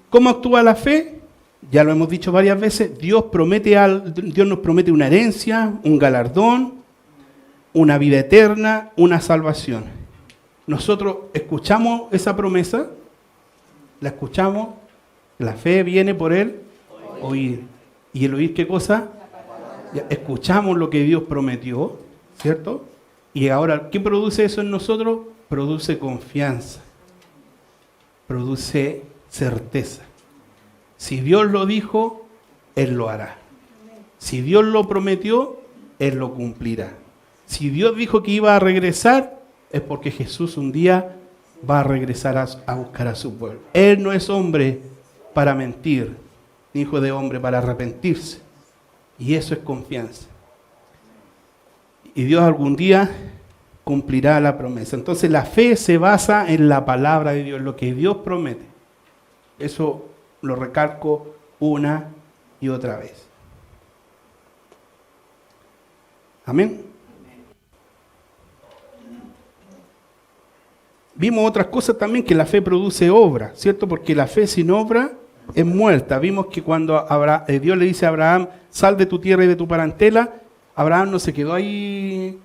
¿Cómo actúa la fe? Ya lo hemos dicho varias veces. Dios nos promete una herencia, un galardón, una vida eterna, una salvación. Nosotros escuchamos esa promesa, la escuchamos, la fe viene por el oír. ¿Y el oír qué cosa? Ya escuchamos lo que Dios prometió, ¿cierto? Y ahora, ¿qué produce eso en nosotros? Produce confianza, produce certeza. Si Dios lo dijo, Él lo hará. Si Dios lo prometió, Él lo cumplirá. Si Dios dijo que iba a regresar, es porque Jesús un día va a regresar a buscar a su pueblo. Él no es hombre para mentir, ni hijo de hombre para arrepentirse. Y eso es confianza. Y Dios algún día cumplirá la promesa. Entonces la fe se basa en la palabra de Dios, lo que Dios promete. Eso lo recalco una y otra vez. Amén. Vimos otras cosas también, que la fe produce obra, ¿cierto? Porque la fe sin obra es muerta. Vimos que cuando Dios le dice a Abraham, sal de tu tierra y de tu parentela, Abraham no se quedó ahí.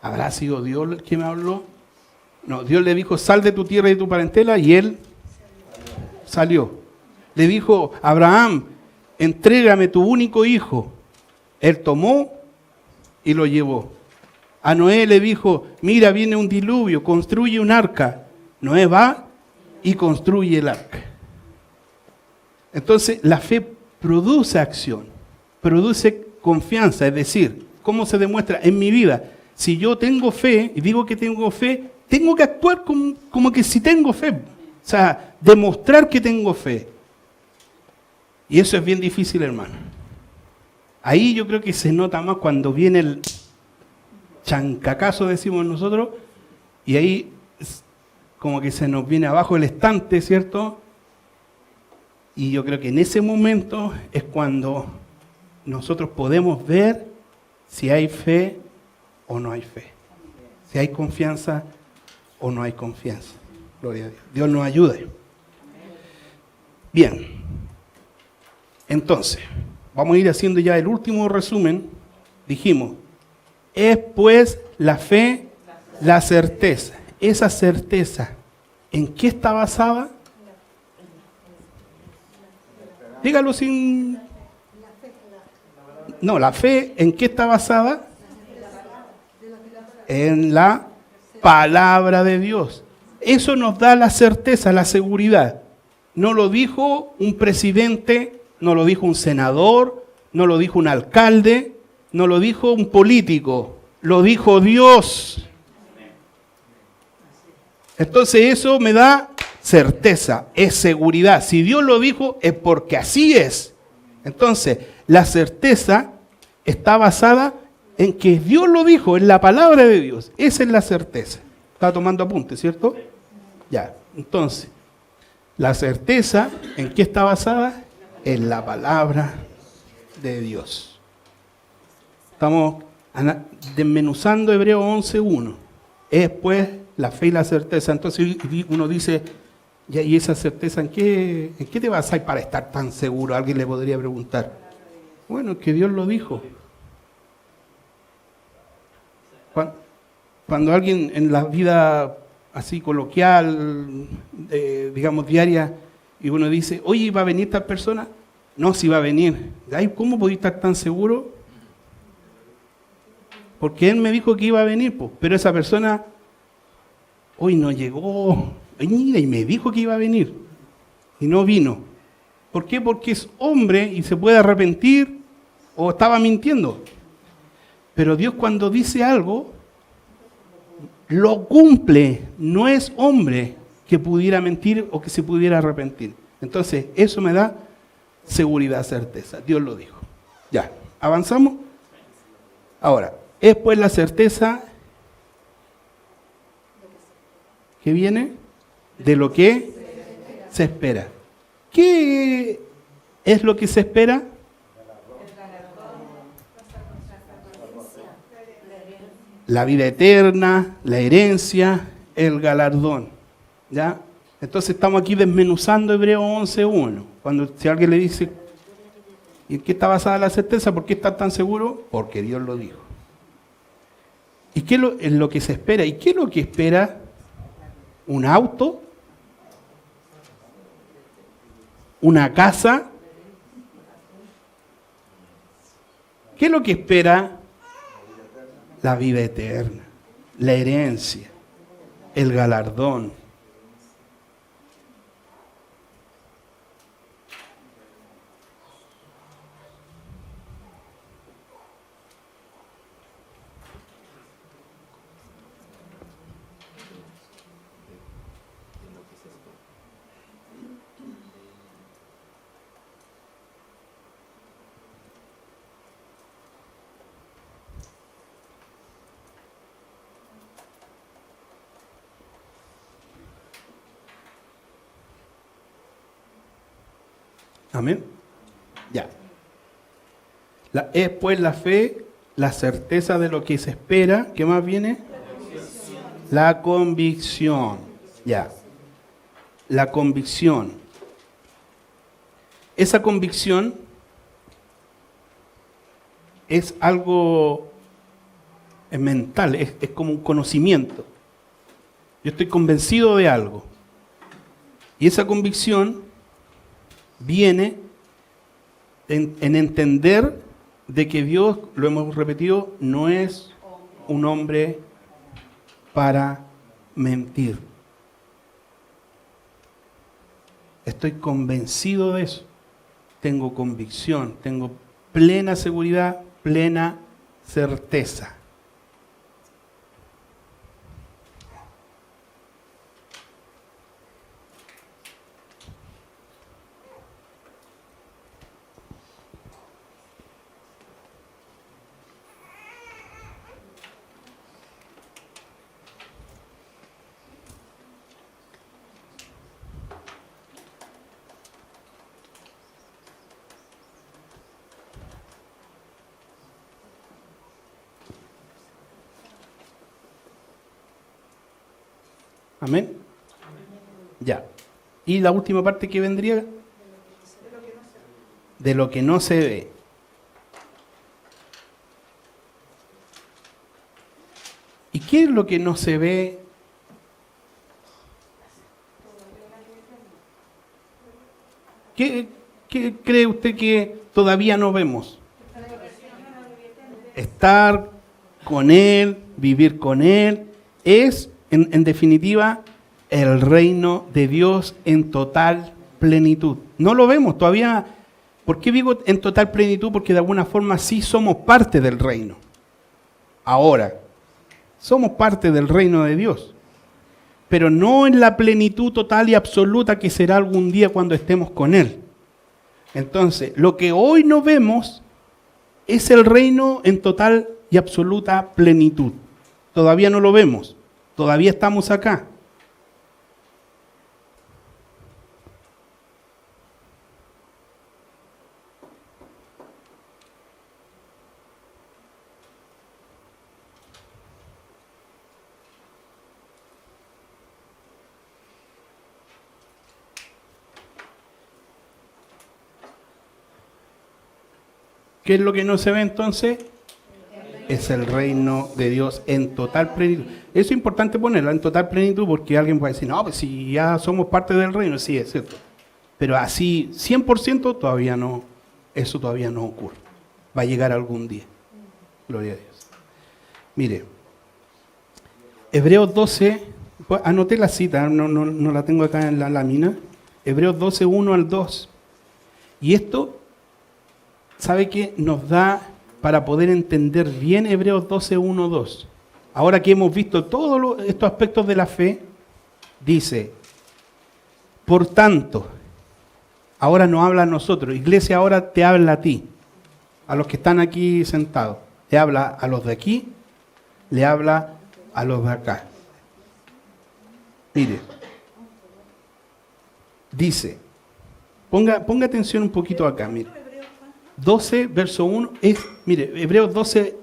¿Habrá sido Dios el que me habló? No, Dios le dijo, sal de tu tierra y de tu parentela, y él salió. Le dijo, Abraham, entrégame tu único hijo. Él tomó y lo llevó. A Noé le dijo, mira, viene un diluvio, construye un arca. Noé va y construye el arca. Entonces, la fe produce acción, produce confianza. Es decir, ¿cómo se demuestra en mi vida? Si yo tengo fe y digo que tengo fe, tengo que actuar como que si tengo fe. O sea, demostrar que tengo fe. Y eso es bien difícil, hermano. Ahí yo creo que se nota más cuando viene el chancacazo, decimos nosotros, y ahí como que se nos viene abajo el estante, ¿cierto? Y yo creo que en ese momento es cuando nosotros podemos ver si hay fe o no hay fe, si hay confianza o no hay confianza. Gloria a Dios. Dios nos ayude. Bien. Entonces, vamos a ir haciendo ya el último resumen. Dijimos, es pues la fe, la certeza. Esa certeza, ¿en qué está basada? Dígalo sin... No, la fe, ¿en qué está basada? En la palabra de Dios. Eso nos da la certeza, la seguridad. No lo dijo un presidente, no lo dijo un senador, no lo dijo un alcalde, no lo dijo un político, lo dijo Dios. Entonces eso me da certeza, es seguridad. Si Dios lo dijo, es porque así es. Entonces, la certeza está basada en que Dios lo dijo, en la palabra de Dios. Esa es la certeza. Está tomando apuntes, ¿cierto? Ya, entonces, la certeza, ¿en qué está basada? En la palabra de Dios. Estamos desmenuzando Hebreos 11:1. Es pues la fe y la certeza. Entonces uno dice, ¿y esa certeza en qué te basas para estar tan seguro? Alguien le podría preguntar. Bueno, es que Dios lo dijo. Cuando alguien en la vida así coloquial, digamos diaria, y uno dice, oye, ¿va a venir tal persona? No, si va a venir. Ay, ¿cómo podéis estar tan seguro? Porque él me dijo que iba a venir, pues, pero esa persona hoy no llegó. Ay, mira, y me dijo que iba a venir y no vino. ¿Por qué? Porque es hombre y se puede arrepentir o estaba mintiendo. Pero Dios cuando dice algo, lo cumple. No es hombre que pudiera mentir o que se pudiera arrepentir. Entonces, eso me da seguridad, certeza. Dios lo dijo. Ya, ¿avanzamos? Ahora, es pues la certeza que viene de lo que se espera. ¿Qué es lo que se espera? La vida eterna, la herencia, el galardón. ¿Ya? Entonces estamos aquí desmenuzando Hebreos 11:1. Si alguien le dice, ¿y en qué está basada la certeza? ¿Por qué está tan seguro? Porque Dios lo dijo. ¿Y qué es lo que se espera? ¿Y qué es lo que espera un auto? ¿Una casa? ¿Qué es lo que espera? La vida eterna, la herencia, el galardón. Amén. Ya. Es pues la fe, la certeza de lo que se espera. ¿Qué más viene? La convicción. Ya. La convicción. Esa convicción es algo mental, es como un conocimiento. Yo estoy convencido de algo. Y esa convicción viene en entender de que Dios, lo hemos repetido, no es un hombre para mentir. Estoy convencido de eso. Tengo convicción, tengo plena seguridad, plena certeza. Amén. Ya. Y la última parte que vendría, de lo que no se ve. ¿Y qué es lo que no se ve? ¿Qué cree usted que todavía no vemos? Estar con Él, vivir con Él, es, en definitiva, el reino de Dios en total plenitud. No lo vemos todavía. ¿Por qué digo en total plenitud? Porque de alguna forma sí somos parte del reino. Ahora, somos parte del reino de Dios, pero no en la plenitud total y absoluta que será algún día cuando estemos con Él. Entonces, lo que hoy no vemos es el reino en total y absoluta plenitud. Todavía no lo vemos, todavía estamos acá. ¿Qué es lo que no se ve entonces? Es el reino de Dios en total plenitud. Eso es importante ponerlo en total plenitud porque alguien puede decir, no, pues si ya somos parte del reino, sí, es cierto. Pero así, 100% todavía no, eso todavía no ocurre. Va a llegar algún día. Gloria a Dios. Mire, Hebreos 12, pues, anoté la cita, no la tengo acá en la lámina. Hebreos 12, 1 al 2. Y esto, ¿sabe qué? Nos da para poder entender bien Hebreos 12, 1, 2. Ahora que hemos visto todos estos aspectos de la fe, dice, por tanto, ahora nos habla a nosotros, iglesia ahora te habla a ti, a los que están aquí sentados, le habla a los de aquí, le habla a los de acá. Mire, dice, ponga atención un poquito acá, mire. 12, verso 1, es, mire, Hebreos 12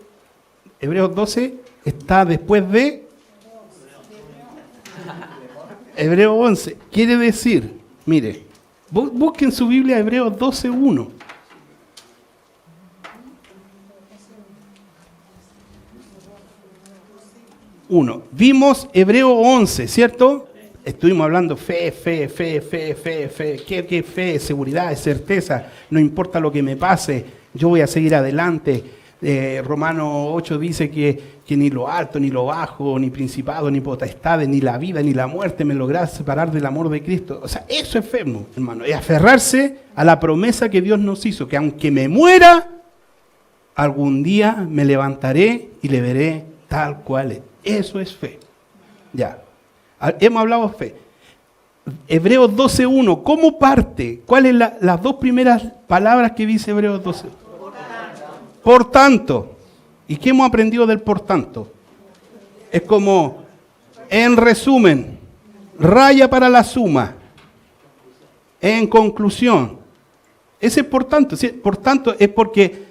está después de Hebreos 11. Quiere decir, mire, busquen su Biblia Hebreos 12, 1. Vimos Hebreos 11, ¿cierto? Estuvimos hablando fe. ¿Qué fe? Seguridad, certeza. No importa lo que me pase, yo voy a seguir adelante. Romanos 8 dice que ni lo alto, ni lo bajo, ni principado, ni potestades, ni la vida, ni la muerte me logrará separar del amor de Cristo. O sea, eso es fe, hermano. Es aferrarse a la promesa que Dios nos hizo, que aunque me muera, algún día me levantaré y le veré tal cual es. Eso es fe. Ya. Hemos hablado de fe. Hebreos 12.1, ¿cómo parte? ¿Cuáles son las dos primeras palabras que dice Hebreos 12? Por tanto. ¿Y qué hemos aprendido del por tanto? Es como, en resumen, raya para la suma. En conclusión. Ese por tanto. Por tanto es porque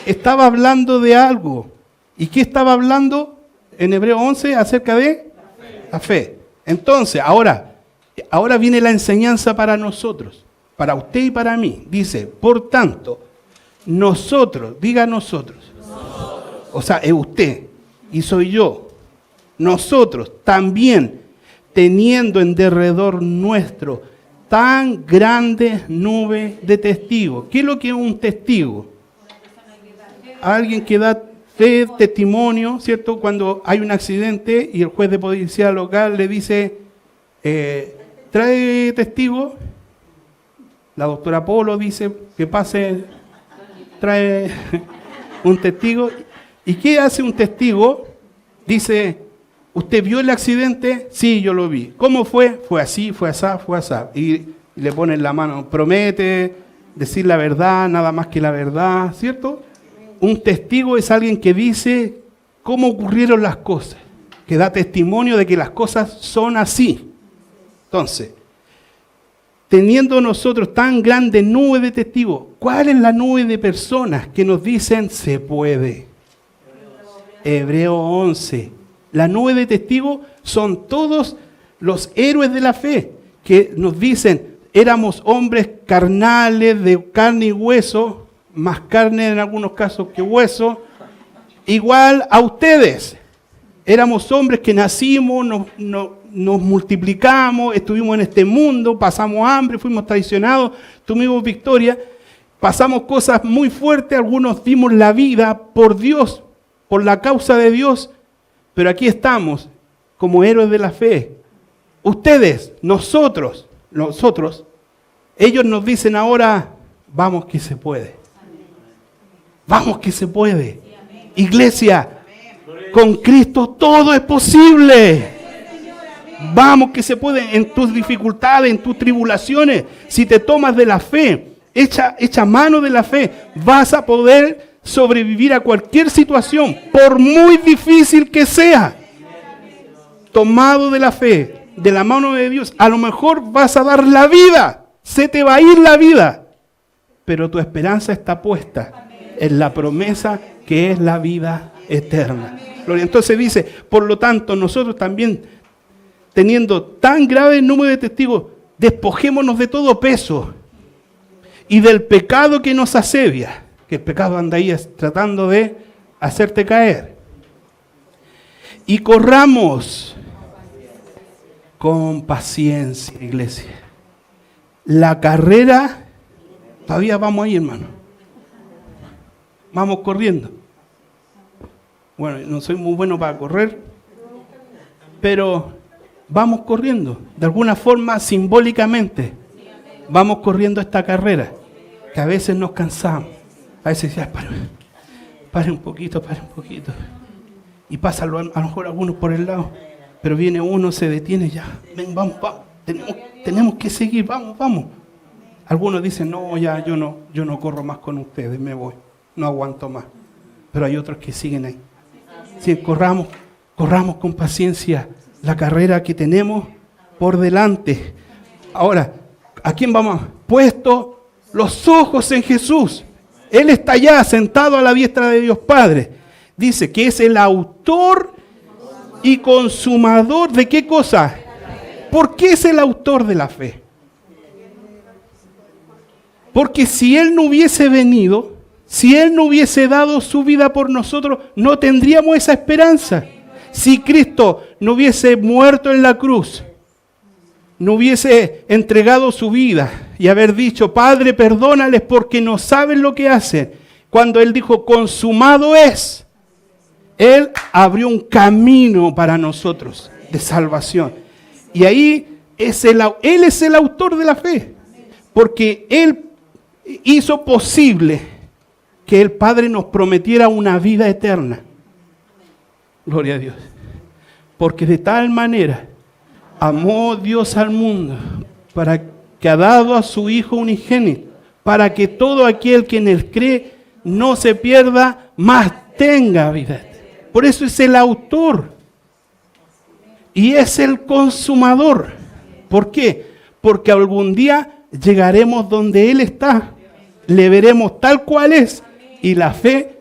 estaba hablando de algo. ¿Y qué estaba hablando en Hebreo 11 acerca de la fe? Entonces, ahora viene la enseñanza para nosotros, para usted y para mí. Dice, por tanto, nosotros, diga nosotros. O sea, es usted y soy yo. Nosotros también, teniendo en derredor nuestro tan grande nube de testigos. ¿Qué es lo que es un testigo? Alguien que da fe, testimonio, ¿cierto? Cuando hay un accidente y el juez de policía local le dice, trae testigo. La doctora Polo dice que pase, trae un testigo. ¿Y qué hace un testigo? Dice, ¿usted vio el accidente? Sí, yo lo vi. ¿Cómo fue? Fue así, fue asá, fue asá. Y le ponen la mano, promete decir la verdad, nada más que la verdad, ¿cierto? Un testigo es alguien que dice cómo ocurrieron las cosas, que da testimonio de que las cosas son así. Entonces, teniendo nosotros tan grande nube de testigos, ¿cuál es la nube de personas que nos dicen se puede? Hebreo 11. La nube de testigos son todos los héroes de la fe que nos dicen, éramos hombres carnales, de carne y hueso, más carne en algunos casos que hueso, igual a ustedes. Éramos hombres que nacimos, nos multiplicamos, estuvimos en este mundo, pasamos hambre, fuimos traicionados, tuvimos victoria, pasamos cosas muy fuertes, algunos dimos la vida por Dios, por la causa de Dios, pero aquí estamos como héroes de la fe. Ustedes, nosotros, ellos nos dicen ahora, vamos que se puede. Vamos que se puede. Iglesia, con Cristo todo es posible. Vamos que se puede en tus dificultades, en tus tribulaciones. Si te tomas de la fe, echa mano de la fe, vas a poder sobrevivir a cualquier situación, por muy difícil que sea. Tomado de la fe, de la mano de Dios, a lo mejor vas a dar la vida, se te va a ir la vida, pero tu esperanza está puesta en la promesa que es la vida eterna. Entonces dice, por lo tanto, nosotros también, teniendo tan grave número de testigos, despojémonos de todo peso y del pecado que nos asedia, que el pecado anda ahí tratando de hacerte caer. Y corramos con paciencia, iglesia. La carrera, todavía vamos ahí, hermano. Vamos corriendo. Bueno, no soy muy bueno para correr, pero vamos corriendo. De alguna forma, simbólicamente, vamos corriendo esta carrera, que a veces nos cansamos. A veces ya, pare un poquito. Y pasa a lo mejor algunos por el lado, pero viene uno, se detiene ya. Ven, vamos. Tenemos que seguir, vamos. Algunos dicen, no, ya yo no corro más con ustedes, me voy, no aguanto más. Pero hay otros que siguen ahí. Sí, corramos con paciencia la carrera que por delante. Ahora, ¿a quién vamos? Puesto los ojos en Jesús. Él está ya sentado a la diestra de Dios Padre. Dice que es el autor y consumador de ¿qué cosa? ¿Por qué es el autor de la fe? Porque si Él no hubiese venido, si Él no hubiese dado su vida por nosotros, no tendríamos esa esperanza. Si Cristo no hubiese muerto en la cruz, no hubiese entregado su vida y haber dicho, Padre, perdónales porque no saben lo que hacen. Cuando Él dijo, consumado es, Él abrió un camino para nosotros de salvación. Y ahí Él es el autor de la fe, porque Él hizo posible que el Padre nos prometiera una vida eterna. Gloria a Dios. Porque de tal manera amó Dios al mundo, para que ha dado a su Hijo unigénito, para que todo aquel que en Él cree no se pierda, mas tenga vida eterna. Por eso es el autor y es el consumador. ¿Por qué? Porque algún día llegaremos donde Él está, le veremos tal cual es y la fe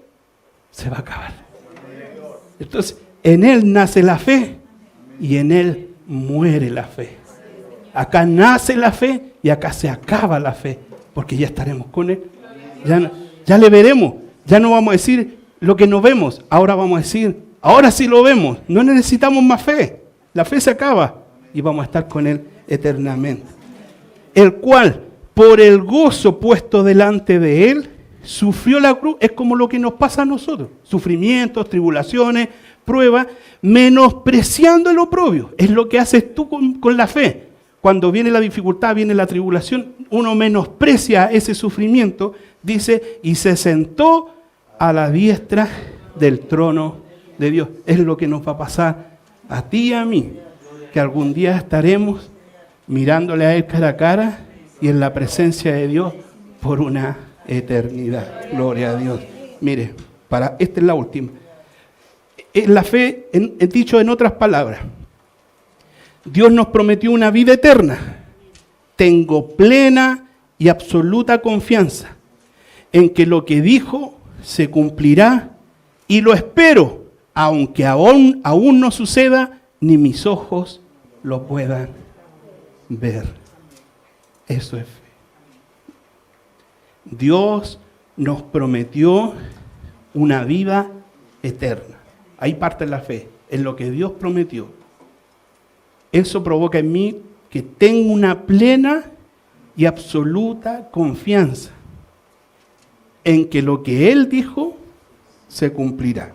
se va a acabar. Entonces, en Él nace la fe y en Él muere la fe. Acá nace la fe y acá se acaba la fe, porque ya estaremos con Él. Ya le veremos. Ya no vamos a decir lo que no vemos. Ahora vamos a decir, ahora sí lo vemos. No necesitamos más fe. La fe se acaba y vamos a estar con Él eternamente. El cual, por el gozo puesto delante de Él, sufrió la cruz. Es como lo que nos pasa a nosotros. Sufrimientos, tribulaciones, pruebas, menospreciando el oprobio. Es lo que haces tú con la fe. Cuando viene la dificultad, viene la tribulación, uno menosprecia ese sufrimiento, dice, y se sentó a la diestra del trono de Dios. Es lo que nos va a pasar a ti y a mí, que algún día estaremos mirándole a Él cara a cara y en la presencia de Dios por una eternidad. Gloria a Dios. Mire, esta es la última. La fe, dicho en otras palabras, Dios nos prometió una vida eterna. Tengo plena y absoluta confianza en que lo que dijo se cumplirá y lo espero, aunque aún no suceda ni mis ojos lo puedan ver. Eso es fe. Dios nos prometió una vida eterna. Ahí parte la fe, en lo que Dios prometió. Eso provoca en mí que tengo una plena y absoluta confianza en que lo que Él dijo se cumplirá.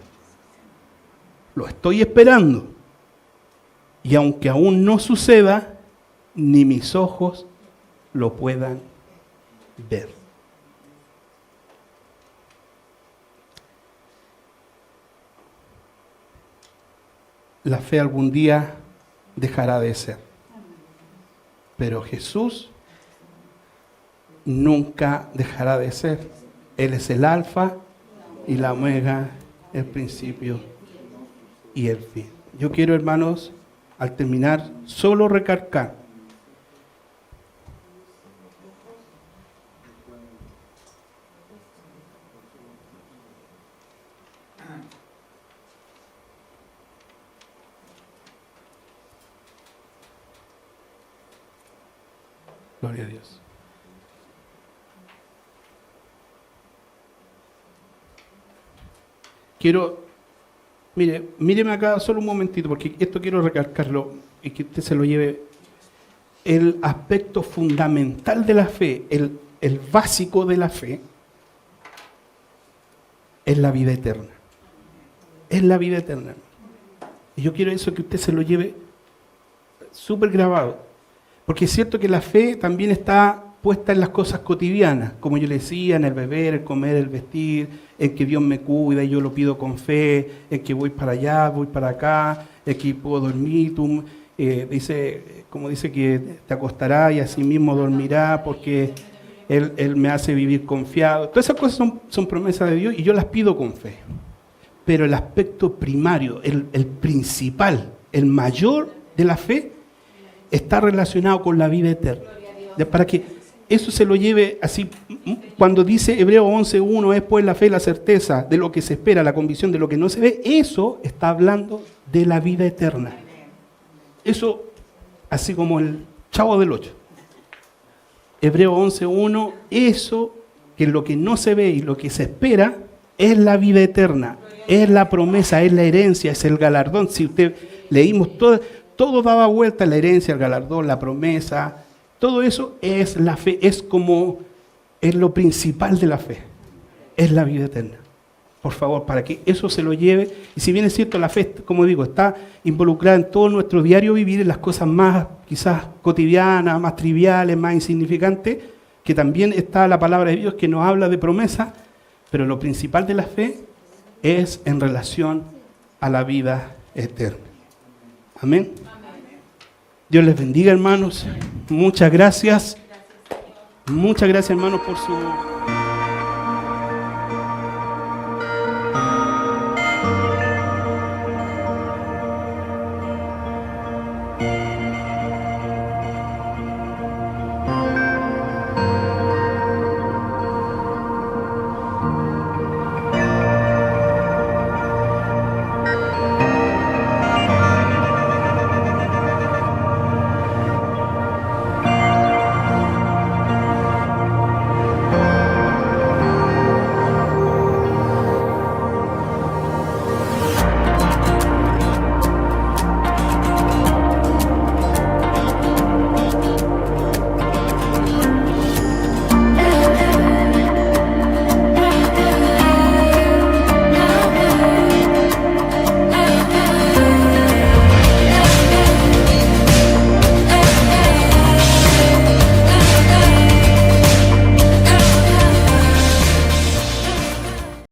Lo estoy esperando. Y aunque aún no suceda, ni mis ojos lo puedan ver. La fe algún día dejará de ser. Pero Jesús nunca dejará de ser. Él es el alfa y la omega, el principio y el fin. Yo quiero, hermanos, al terminar, solo recalcar gloria a Dios. Míreme acá solo un momentito, porque esto quiero recalcarlo y que usted se lo lleve. El aspecto fundamental de la fe, el básico de la fe, es la vida eterna. Es la vida eterna. Y yo quiero eso que usted se lo lleve súper grabado. Porque es cierto que la fe también está puesta en las cosas cotidianas, como yo le decía, en el beber, el comer, el vestir, en que Dios me cuida y yo lo pido con fe, en que voy para allá, voy para acá, en que puedo dormir, como dice que te acostarás y así mismo dormirás porque Él me hace vivir confiado. Todas esas cosas son promesas de Dios y yo las pido con fe. Pero el aspecto primario, el principal, el mayor de la fe, está relacionado con la vida eterna. Para que eso se lo lleve así, cuando dice Hebreos 11:1, es pues la fe, la certeza de lo que se espera, la convicción de lo que no se ve, eso está hablando de la vida eterna. Eso, así como el Chavo del 8. Hebreos 11:1, eso que lo que no se ve y lo que se espera es la vida eterna, es la promesa, es la herencia, es el galardón. Si usted leímos todo daba vuelta, la herencia, el galardón, la promesa, todo eso es la fe, es lo principal de la fe, es la vida eterna. Por favor, para que eso se lo lleve, y si bien es cierto, la fe, como digo, está involucrada en todo nuestro diario vivir, en las cosas más quizás cotidianas, más triviales, más insignificantes, que también está la palabra de Dios que nos habla de promesa, pero lo principal de la fe es en relación a la vida eterna. Amén. Dios les bendiga, hermanos. Muchas gracias. Muchas gracias, hermanos, por su